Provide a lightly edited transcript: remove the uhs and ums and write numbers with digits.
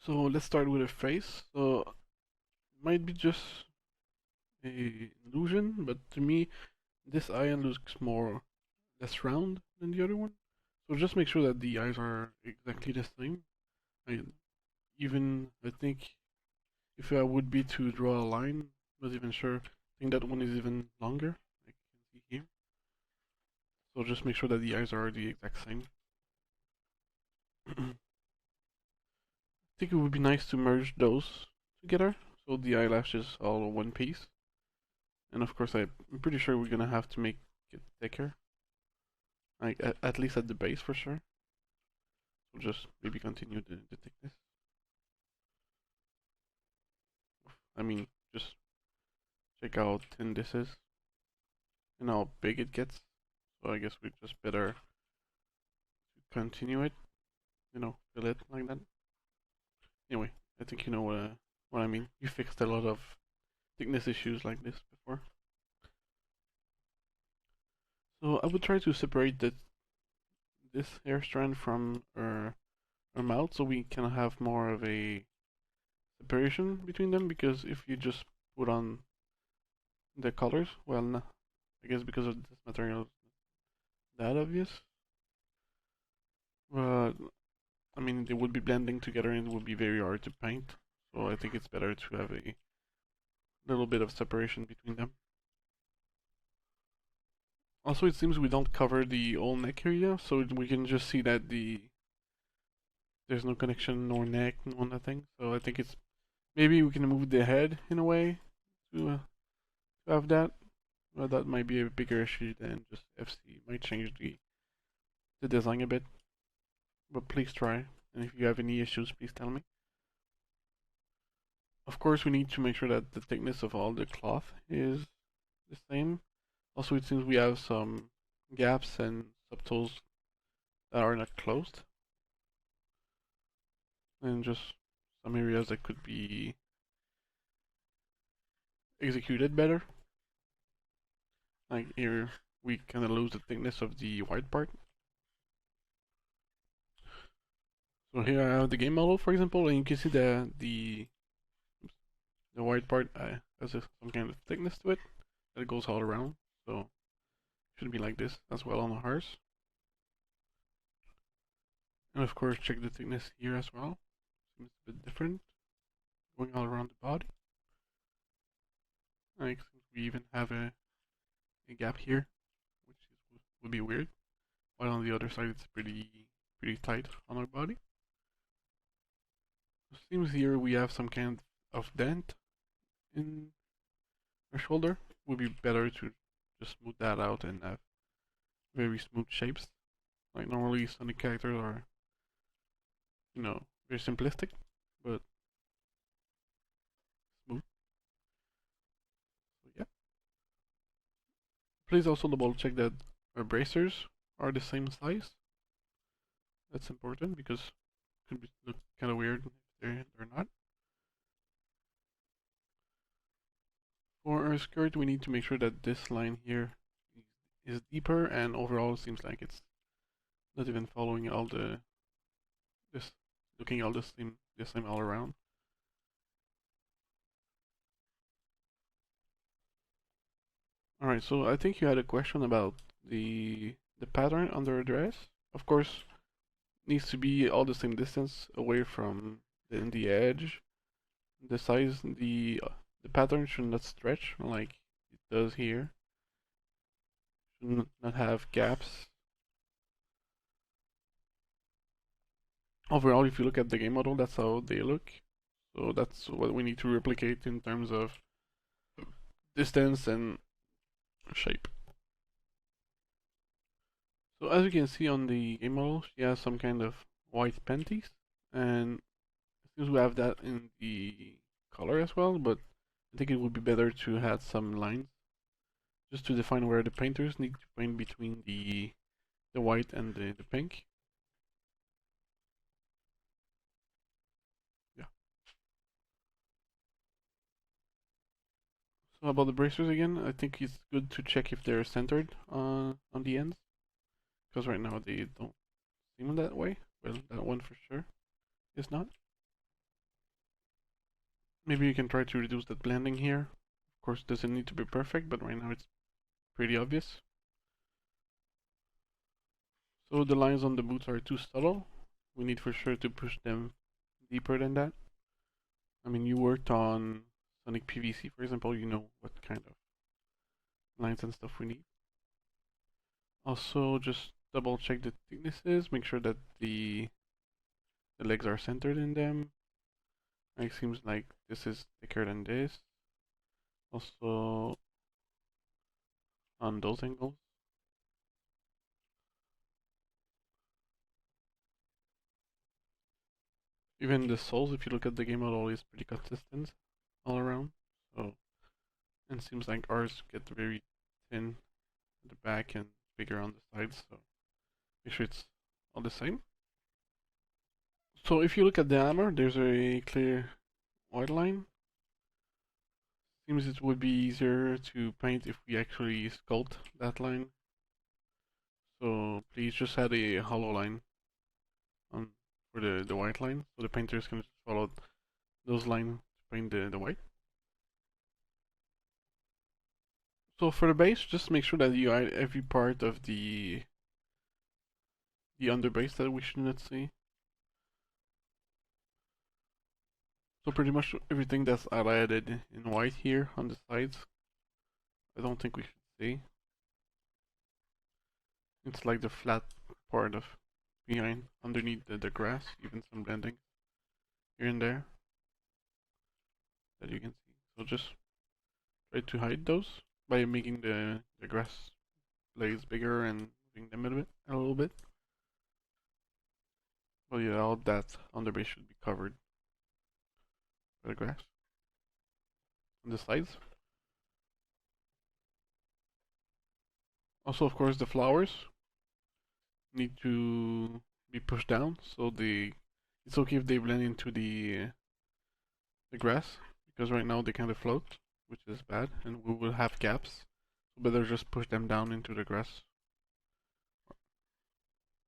So let's start with a face. So it might be just a illusion, but to me, this eye looks more less round than the other one. So just make sure that the eyes are exactly the same. I, I think if I would be to draw a line, not even sure. I think that one is even longer. I can see here. So just make sure that the eyes are the exact same. I think it would be nice to merge those together, so the eyelash is all one piece. And of course, I'm pretty sure we're gonna have to make it thicker, like at least at the base for sure. So just maybe continue the thickness. I mean, just check how thin this is and how big it gets. So I guess we just better continue it, fill it like that. Anyway, I think you know what I mean. You fixed a lot of thickness issues like this before. So I would try to separate this hair strand from our mouth so we can have more of a separation between them, because if you just put on the colors, well, no, I guess because of this material it's that obvious. But I mean, they would be blending together and it would be very hard to paint. So I think it's better to have a little bit of separation between them. Also, it seems we don't cover the whole neck area, so we can just see that there's no connection nor neck, no nothing. So I think it's maybe we can move the head in a way to have that. Well, that might be a bigger issue than just FC. It might change the design a bit, but please try. And if you have any issues, please tell me. Of course, we need to make sure that the thickness of all the cloth is the same. Also, it seems we have some gaps and subtools that are not closed, and just some areas that could be executed better. Like here, we kind of lose the thickness of the white part. So here I have the game model, for example, and you can see the white part has some kind of thickness to it that goes all around. So it should be like this as well on the hearse. And of course, check the thickness here as well. Seems a bit different, going all around the body. Like we even have a gap here, would be weird. While on the other side, it's pretty tight on our body. It seems here we have some kind of dent in our shoulder. Would be better to just smooth that out and have very smooth shapes. Like normally Sonic characters are, very simplistic, but smooth. So yeah. Please also double check that our bracers are the same size. That's important because it could look kind of weird if they're not. For our skirt, we need to make sure that this line here is deeper, and overall it seems like it's not even following all this looking all the same all around. All right, so I think you had a question about the pattern under a dress. Of course, needs to be all the same distance away from the edge. The size, the pattern should not stretch like it does here. Should not have gaps. Overall, if you look at the game model, that's how they look. So that's what we need to replicate in terms of distance and shape. So as you can see on the game model, she has some kind of white panties, and it seems we have that in the color as well, but I think it would be better to add some lines just to define where the painters need to paint between the white and the pink. Yeah. So about the bracers again, I think it's good to check if they're centered on the ends, because right now they don't seem that way. Well, that one for sure is not. Maybe you can try to reduce that blending here. Of course, it doesn't need to be perfect, but right now it's pretty obvious. So the lines on the boots are too subtle. We need for sure to push them deeper than that. I mean, you worked on Sonic PVC, for example, you know what kind of lines and stuff we need. Also, just double check the thicknesses, make sure that the legs are centered in them. It seems like this is thicker than this. Also, on those angles. Even the soles, if you look at the game model, is pretty consistent all around. So, and seems like ours get very thin at the back and bigger on the sides. So, make sure it's all the same. So, if you look at the hammer, there's a clear white line. Seems it would be easier to paint if we actually sculpt that line. So, please just add a hollow line on for the white line, so the painters can just follow those lines to paint the white. So for the base, just make sure that you add every part of the underbase that we should not see. So pretty much everything that's highlighted in white here on the sides, I don't think we should see. It's like the flat part of behind, underneath the grass, even some blending here and there that you can see. So just try to hide those by making the grass blades bigger and moving them a little bit. Well, yeah, all that underbase should be covered by the grass on the sides. Also, of course, the flowers need to be pushed down, so it's okay if they blend into the grass, because right now they kind of float, which is bad, and we will have gaps. So better just push them down into the grass